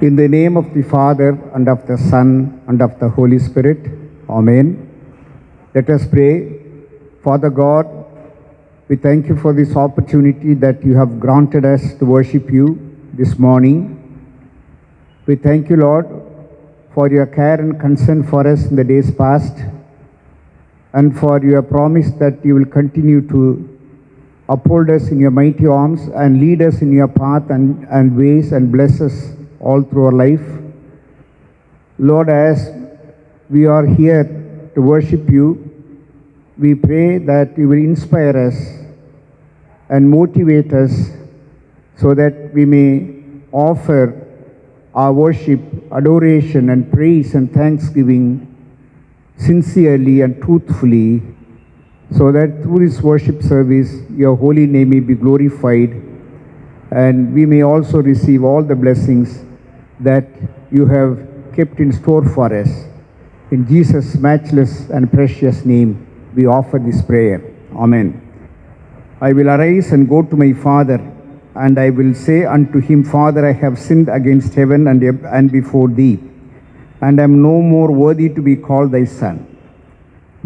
In the name of the Father, and of the Son, and of the Holy Spirit. Amen. Let us pray. Father God, we thank you for this opportunity that you have granted us to worship you this morning. We thank you, Lord, for your care and concern for us in the days past, and for your promise that you will continue to uphold us in your mighty arms and lead us in your path and ways and bless us all through our life. Lord, as we are here to worship you, we pray that you will inspire us and motivate us so that we may offer our worship, adoration, and praise and thanksgiving sincerely and truthfully, so that through this worship service your holy name may be glorified and we may also receive all the blessings that you have kept in store for us. In Jesus' matchless and precious name we offer this prayer. Amen. I will arise and go to my father, and I will say unto him, Father, I have sinned against heaven and before thee, and am no more worthy to be called thy son.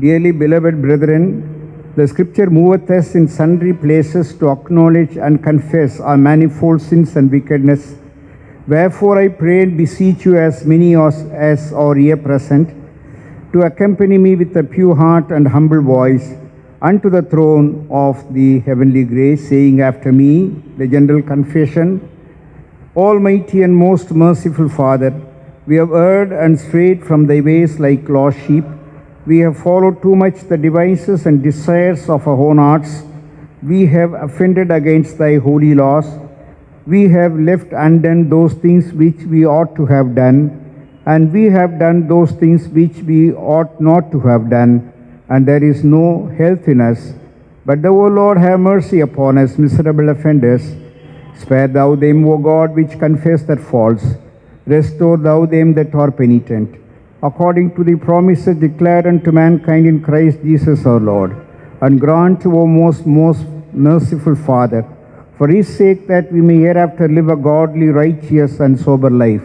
Dearly beloved brethren, the scripture moveth us in sundry places to acknowledge and confess our manifold sins and wickedness. Wherefore I pray and beseech you, as many as are here present, to accompany me with a pure heart and humble voice unto the throne of the heavenly grace, saying after me the general confession. Almighty and most merciful Father, we have erred and strayed from thy ways like lost sheep. We have followed too much the devices and desires of our own hearts. We have offended against thy holy laws. We have left undone those things which we ought to have done, and we have done those things which we ought not to have done, and there is no health in us. But thou, O Lord, have mercy upon us, miserable offenders. Spare thou them, O God, which confess their faults. Restore thou them that are penitent, according to the promises declared unto mankind in Christ Jesus our Lord. And grant, O most merciful Father, for his sake, that we may hereafter live a godly, righteous, and sober life,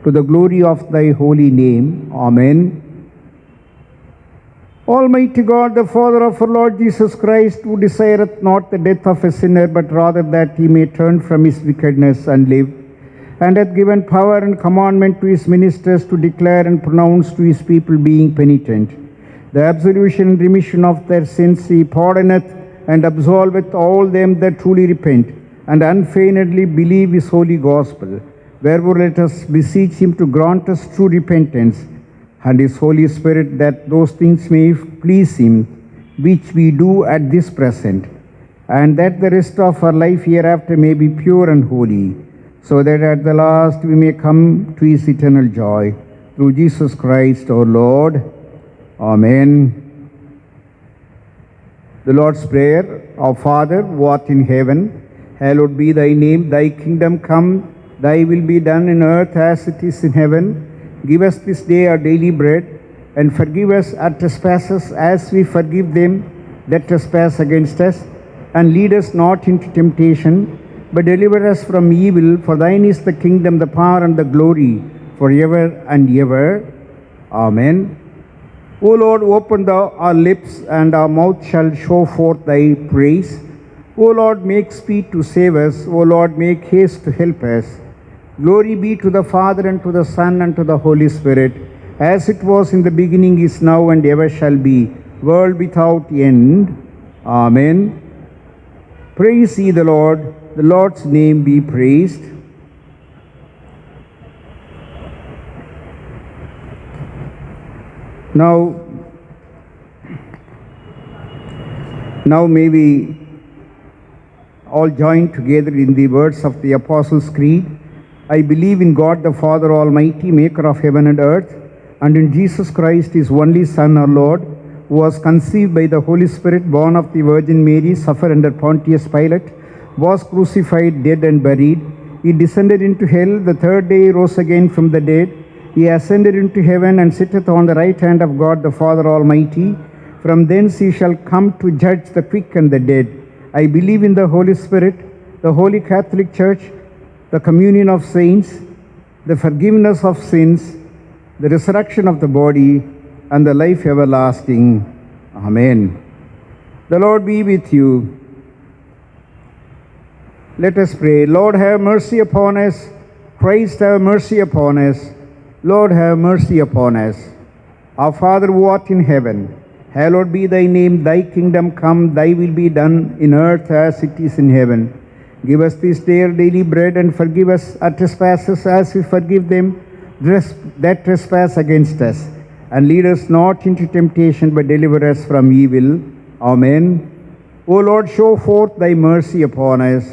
to the glory of thy holy name. Amen. Almighty God, the Father of our Lord Jesus Christ, who desireth not the death of a sinner, but rather that he may turn from his wickedness and live, and hath given power and commandment to his ministers to declare and pronounce to his people, being penitent, the absolution and remission of their sins, he pardoneth and absolveth all them that truly repent and unfeignedly believe his holy gospel. Wherefore let us beseech him to grant us true repentance and his Holy Spirit, that those things may please him which we do at this present, and that the rest of our life hereafter may be pure and holy, so that at the last we may come to his eternal joy. Through Jesus Christ our Lord. Amen. The Lord's Prayer. Our Father, who art in heaven, hallowed be thy name. Thy kingdom come, thy will be done in earth as it is in heaven. Give us this day our daily bread, and forgive us our trespasses as we forgive them that trespass against us. And lead us not into temptation, but deliver us from evil. For thine is the kingdom, the power, and the glory, forever and ever. Amen. O Lord, open thou our lips, and our mouth shall show forth thy praise. O Lord, make speed to save us. O Lord, make haste to help us. Glory be to the Father, and to the Son, and to the Holy Spirit, as it was in the beginning, is now, and ever shall be, world without end. Amen. Praise ye the Lord. The Lord's name be praised. Now may we all join together in the words of the Apostles' Creed. I believe in God the Father Almighty, maker of heaven and earth, and in Jesus Christ, his only Son, our Lord, who was conceived by the Holy Spirit, born of the Virgin Mary, suffered under Pontius Pilate, was crucified, dead, and buried. He descended into hell. The third day he rose again from the dead. He ascended into heaven and sitteth on the right hand of God the Father Almighty. From thence he shall come to judge the quick and the dead. I believe in the Holy Spirit, the Holy Catholic Church, the communion of saints, the forgiveness of sins, the resurrection of the body, and the life everlasting. Amen. The Lord be with you. Let us pray. Lord, have mercy upon us. Christ, have mercy upon us. Lord, have mercy upon us. Our Father who art in heaven, hallowed be thy name. Thy kingdom come, thy will be done in earth as it is in heaven. Give us this day our daily bread, and forgive us our trespasses as we forgive them that trespass against us. And lead us not into temptation, but deliver us from evil. Amen. O Lord, show forth thy mercy upon us,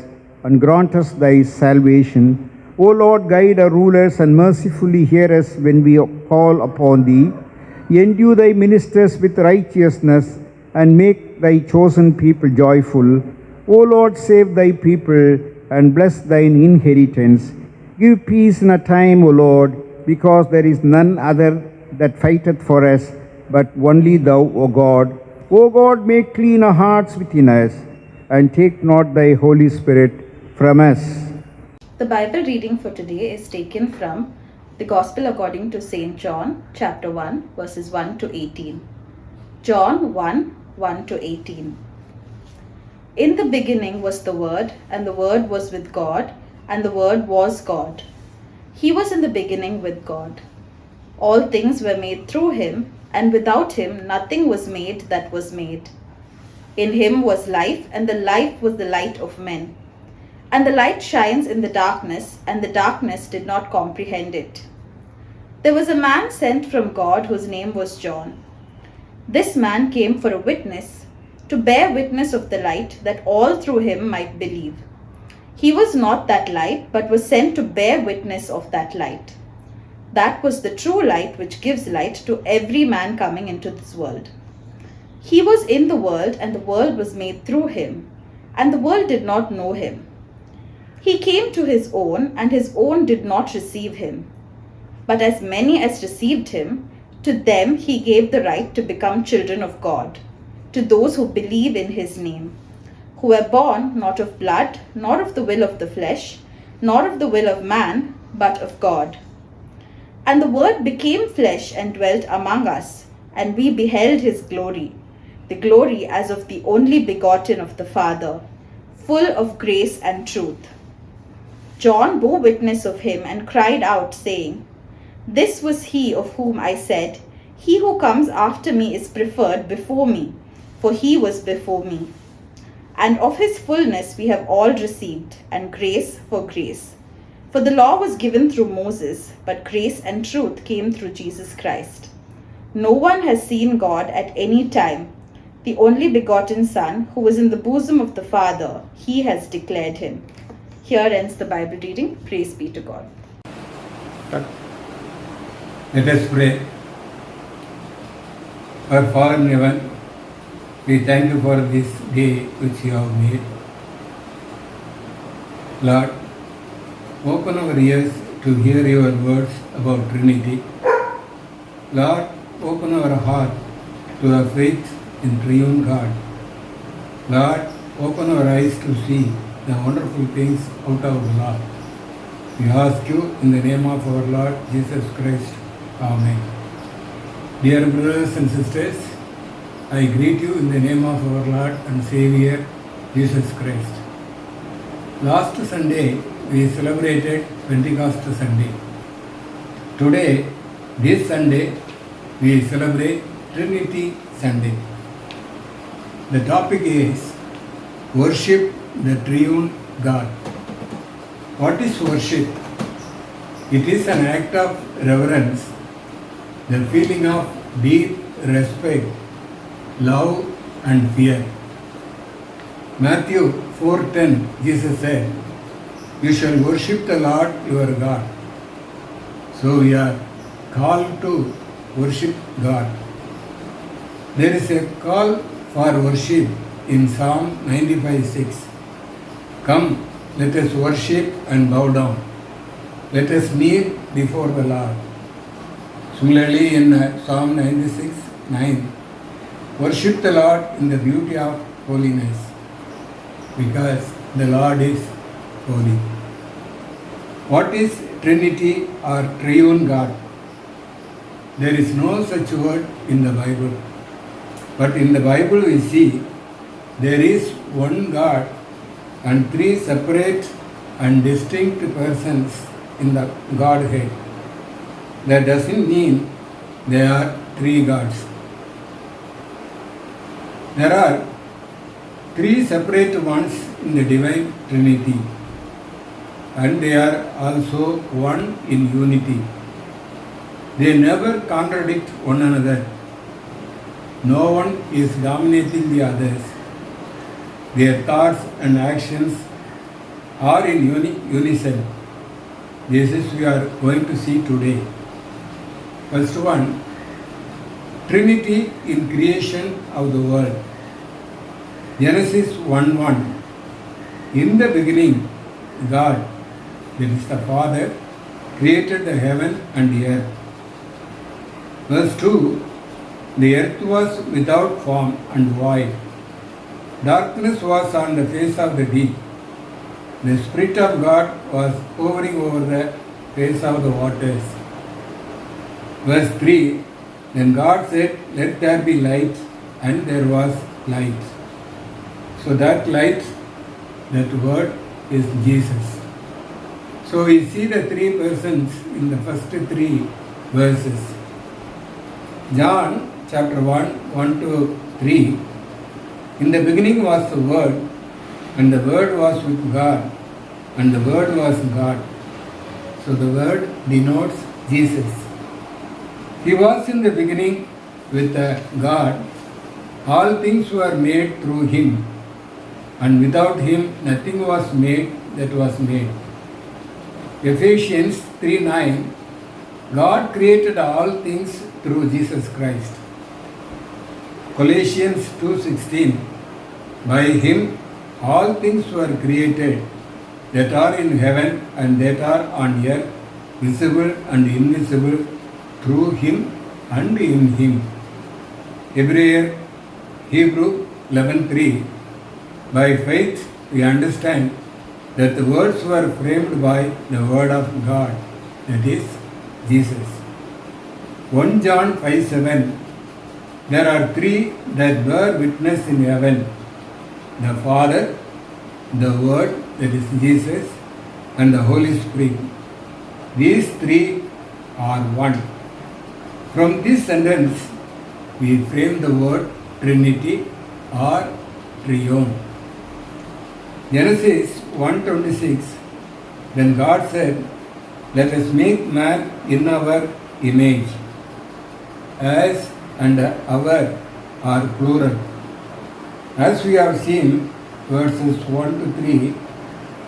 and grant us thy salvation. O Lord, guide our rulers, and mercifully hear us when we call upon thee. Endue thy ministers with righteousness, and make thy chosen people joyful. O Lord, save thy people, and bless thine inheritance. Give peace in a time, O Lord, because there is none other that fighteth for us, but only thou, O God. O God, make clean our hearts within us, and take not thy Holy Spirit from us. The Bible reading for today is taken from the Gospel according to St. John, chapter 1, verses 1 to 18. John 1, 1 to 18. In the beginning was the Word, and the Word was with God, and the Word was God. He was in the beginning with God. All things were made through him, and without him nothing was made that was made. In him was life, and the life was the light of men. And the light shines in the darkness, and the darkness did not comprehend it. There was a man sent from God whose name was John. This man came for a witness, to bear witness of the light, that all through him might believe. He was not that light, but was sent to bear witness of that light. That was the true light which gives light to every man coming into this world. He was in the world, and the world was made through him, and the world did not know him. He came to his own, and his own did not receive him. But as many as received him, to them he gave the right to become children of God, to those who believe in his name, who were born not of blood, nor of the will of the flesh, nor of the will of man, but of God. And the Word became flesh and dwelt among us, and we beheld his glory, the glory as of the only begotten of the Father, full of grace and truth. John bore witness of him and cried out, saying, This was he of whom I said, He who comes after me is preferred before me, for he was before me. And of his fullness we have all received, and grace for grace. For the law was given through Moses, but grace and truth came through Jesus Christ. No one has seen God at any time. The only begotten Son, who was in the bosom of the Father, he has declared him. Here ends the Bible reading. Praise be to God. Let us pray. Our Father in heaven, we thank you for this day which you have made. Lord, open our ears to hear your words about Trinity. Lord, open our heart to have faith in Triune God. Lord, open our eyes to see the wonderful things out of the Lord. We ask you in the name of our Lord Jesus Christ. Amen. Dear brothers and sisters, I greet you in the name of our Lord and Savior Jesus Christ. Last Sunday we celebrated Pentecost Sunday. Today, this Sunday, we celebrate Trinity Sunday. The topic is Worship the Triune God. What is worship? It is an act of reverence, the feeling of deep respect, love and fear. Matthew 4:10, Jesus said, You shall worship the Lord your God. So we are called to worship God. There is a call for worship in Psalm 95:6. Come, let us worship and bow down. Let us kneel before the Lord. Similarly, in Psalm 96:9, worship the Lord in the beauty of holiness, because the Lord is holy. What is Trinity or Triune God? There is no such word in the Bible. But in the Bible we see there is one God and three separate and distinct persons in the Godhead. That doesn't mean there are three gods. There are three separate ones in the Divine Trinity, and they are also one in unity. They never contradict one another. No one is dominating the others. Their thoughts and actions are in unison. This is we are going to see today. First one, Trinity in creation of the world. Genesis 1:1. In the beginning, God, that is the Father, created the heaven and the earth. Verse 2, the earth was without form and void. Darkness was on the face of the deep. The Spirit of God was hovering over the face of the waters. Verse 3, then God said, let there be light, and there was light. So that light, that word is Jesus. So we see the three persons in the first three verses. John chapter 1, 1 to 3. In the beginning was the Word, and the Word was with God, and the Word was God. So the Word denotes Jesus. He was in the beginning with God. All things were made through Him, and without Him nothing was made that was made. Ephesians 3:9. God created all things through Jesus Christ. Colossians 2:16. By Him all things were created that are in heaven and that are on earth, visible and invisible, through Him and in Him. Hebrew 11:3. By faith we understand that the words were framed by the Word of God, that is, Jesus. 1 John 5:7. There are three that bear witness in heaven: the Father, the Word, that is Jesus, and the Holy Spirit. These three are one. From this sentence, we frame the word Trinity or Triune. Genesis 1:26. Then God said, let us make man in our image. As and our are plural. As we have seen, verses 1 to 3,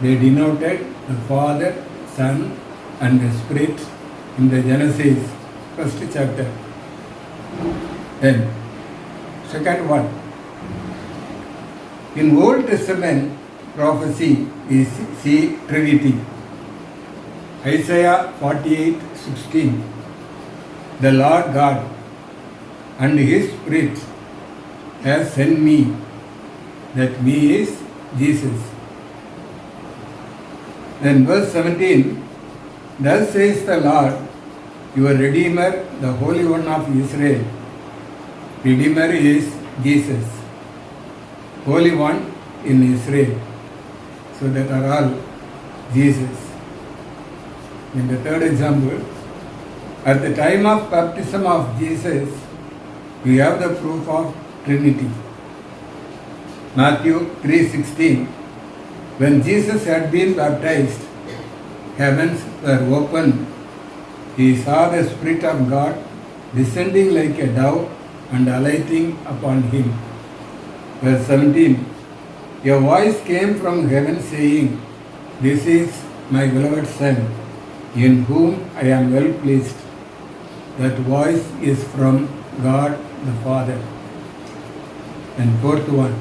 they denoted the Father, Son, and the Spirit in the Genesis first chapter. Then, second one. In Old Testament prophecy, we see Trinity. Isaiah 48:16. The Lord God and His Spirit has sent me. That me is Jesus. Then verse 17. Thus says the Lord, your Redeemer, the Holy One of Israel. Redeemer is Jesus. Holy One in Israel. So that are all Jesus. In the third example, at the time of baptism of Jesus, we have the proof of Trinity. Matthew 3:16. When Jesus had been baptized, heavens were opened. He saw the Spirit of God descending like a dove and alighting upon him. Verse 17. A voice came from heaven saying, this is my beloved Son, in whom I am well pleased. That voice is from God the Father. And fourth one.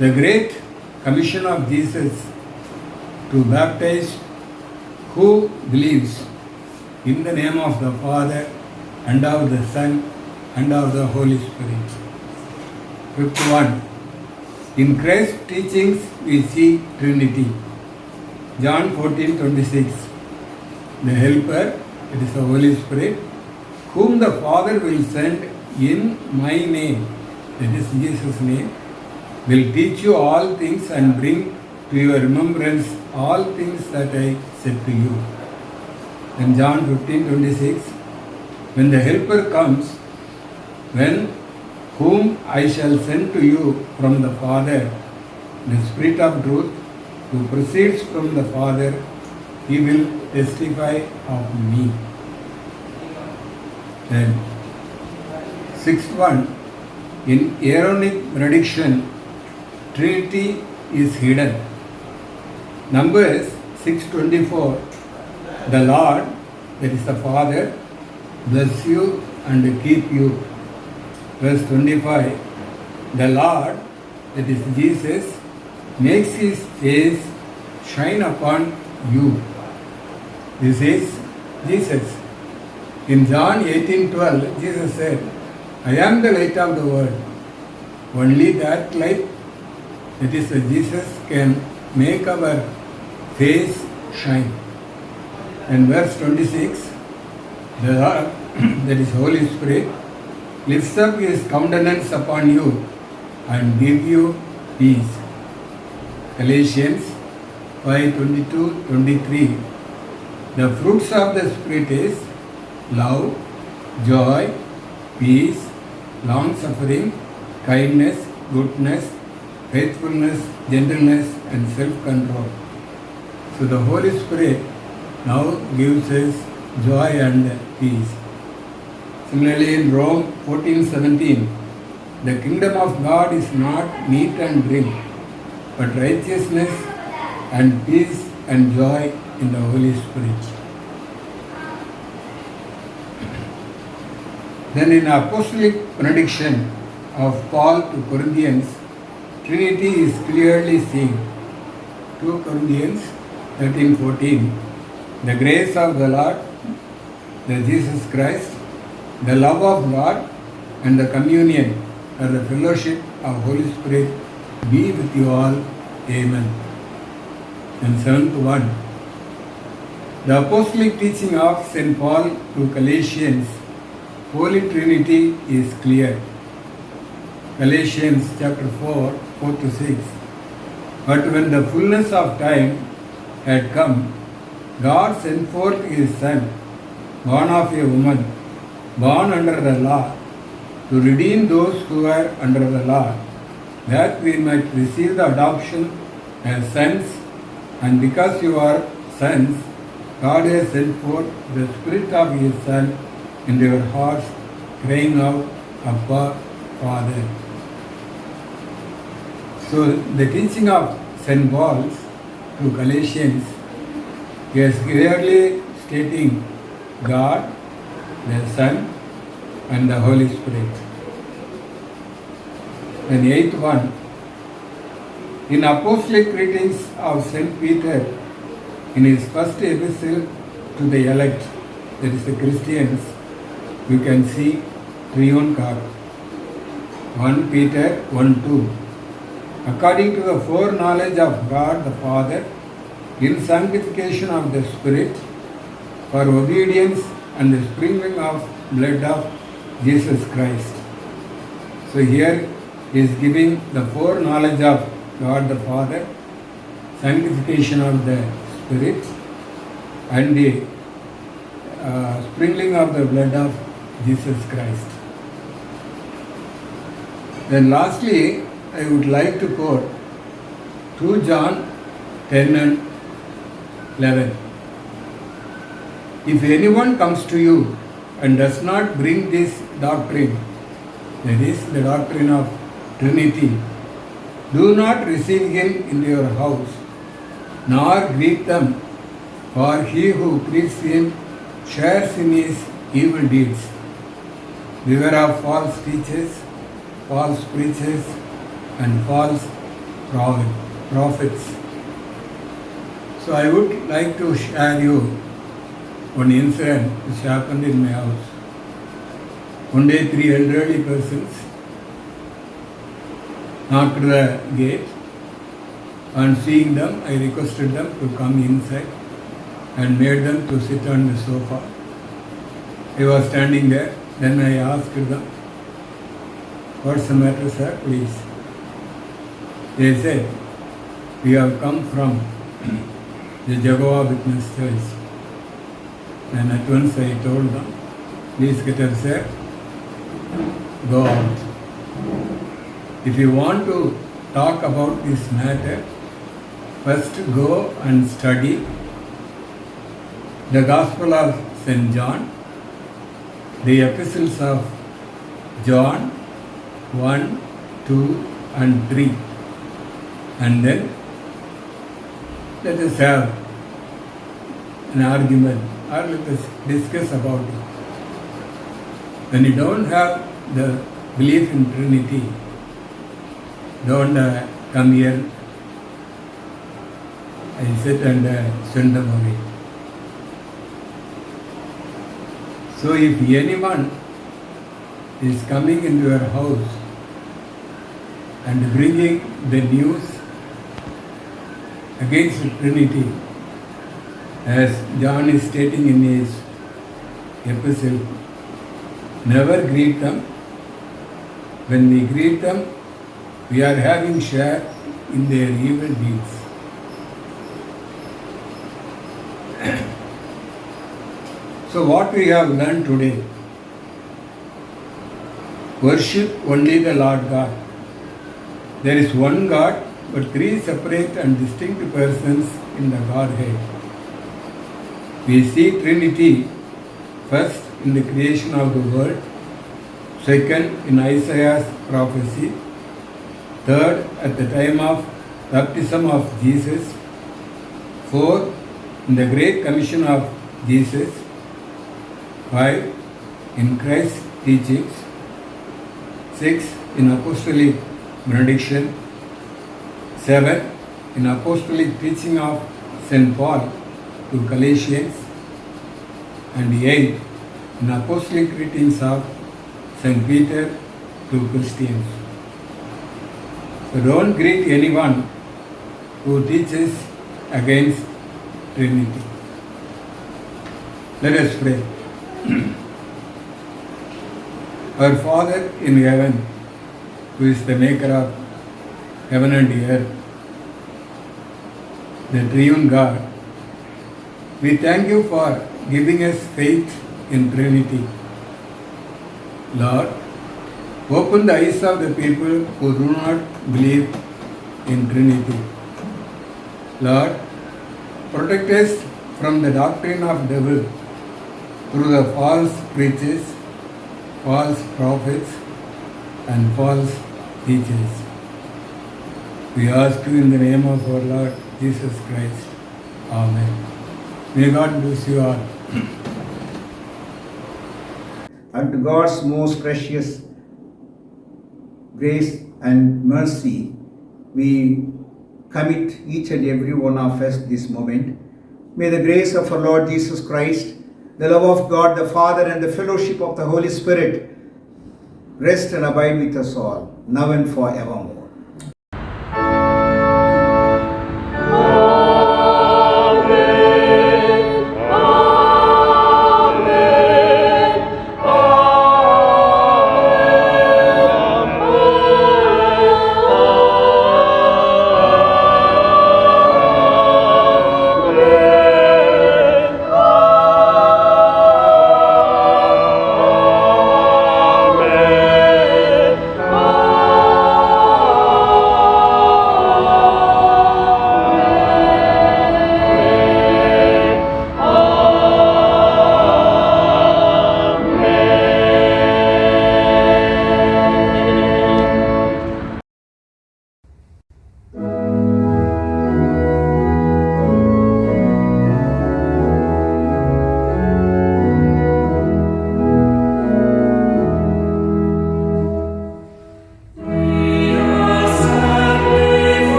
The great commission of Jesus to baptize who believes in the name of the Father and of the Son and of the Holy Spirit. Fifth one. In Christ's teachings we see Trinity. John 14:26. The Helper, it is the Holy Spirit, whom the Father will send in my name, that is Jesus' name, will teach you all things and bring to your remembrance all things that I said to you. And John 15:26, when the Helper comes, when whom I shall send to you from the Father, the Spirit of truth, who proceeds from the Father, he will testify of me. Then, sixth one, in Aaronic benediction, Trinity is hidden. Numbers 6:24, the Lord, that is the Father, bless you and keep you. Verse 25, the Lord, that is Jesus, makes his face shine upon you. This is Jesus. In John 18:12, Jesus said, I am the light of the world. Only that light, that is Jesus, can make our face shine. And verse 26, the Lord, that is Holy Spirit, lifts up his countenance upon you and give you peace. Galatians 5:22-23. The fruits of the Spirit is love, joy, peace, long-suffering, kindness, goodness, faithfulness, gentleness, and self-control. So the Holy Spirit now gives us joy and peace. Similarly, in Rome 14:17, the kingdom of God is not meat and drink, but righteousness and peace and joy in the Holy Spirit. Then in apostolic benediction of Paul to Corinthians, Trinity is clearly seen. 2 Corinthians 13:14, the grace of the Lord, the Jesus Christ, the love of God, and the communion or the fellowship of Holy Spirit be with you all. Amen. And seventh one, the apostolic teaching of St. Paul to Galatians, Holy Trinity is clear. Galatians chapter 4, 4-6. But when the fullness of time had come, God sent forth his Son, born of a woman, born under the law, to redeem those who were under the law, that we might receive the adoption as sons. And because you are sons, God has sent forth the Spirit of his Son into your hearts, crying out, Abba, Father. So the teaching of St. Paul to Galatians is clearly stating God, the Son, and the Holy Spirit. Then eighth one, in apostolic greetings of St. Peter, in his first epistle to the elect, that is the Christians, you can see Triune God. 1 Peter 1:2. According to the foreknowledge of God the Father, in sanctification of the Spirit, for obedience and the sprinkling of blood of Jesus Christ. So here he is giving the foreknowledge of God the Father, sanctification of the Spirit, and the sprinkling of the blood of Jesus Christ. Then lastly, I would like to quote 2 John 10 and 11. If anyone comes to you and does not bring this doctrine, that is the doctrine of Trinity, do not receive him into your house, nor greet them, for he who greets him shares in his evil deeds. Beware of false teachers, false preachers, and false prophets. So I would like to share you one incident which happened in my house. One day 3 elderly persons knocked the gate On seeing them, I requested them to come inside and made them to sit on the sofa. I was standing there. Then I asked them, "What's the matter, sir? Please." They said, "We have come from the Jehovah Witness Church." And at once I told them, "Please get upset, go out. If you want to talk about this matter, first go and study the Gospel of St. John, the epistles of John 1, 2 and 3, and then let us have an argument or let us discuss about it. When you don't have the belief in Trinity, don't come here." I sit and send them away. So if anyone is coming into your house and bringing the news against the Trinity, as John is stating in his epistle, never greet them. When we greet them, we are having share in their evil deeds. So what we have learned today, worship only the Lord God. There is one God, but three separate and distinct persons in the Godhead. We see Trinity first in the creation of the world, second in Isaiah's prophecy, third at the time of baptism of Jesus, fourth in the Great Commission of Jesus, 5 in Christ's teachings, 6 in apostolic benediction, 7 in apostolic teaching of St. Paul to Galatians, and 8 in apostolic greetings of St. Peter to Christians. So don't greet anyone who teaches against Trinity. Let us pray. Our Father in heaven, who is the maker of heaven and earth, the triune God, we thank you for giving us faith in Trinity. Lord, open the eyes of the people who do not believe in Trinity. Lord, protect us from the doctrine of devil through the false preachers, false prophets, and false teachers. We ask you in the name of our Lord Jesus Christ. Amen. May God bless you all. Unto God's most precious grace and mercy, we commit each and every one of us this moment. May the grace of our Lord Jesus Christ, the love of God the Father, and the fellowship of the Holy Spirit rest and abide with us all, now and forevermore.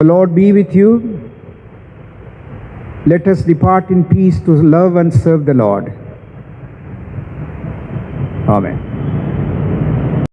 The Lord be with you. Let us depart in peace to love and serve the Lord. Amen.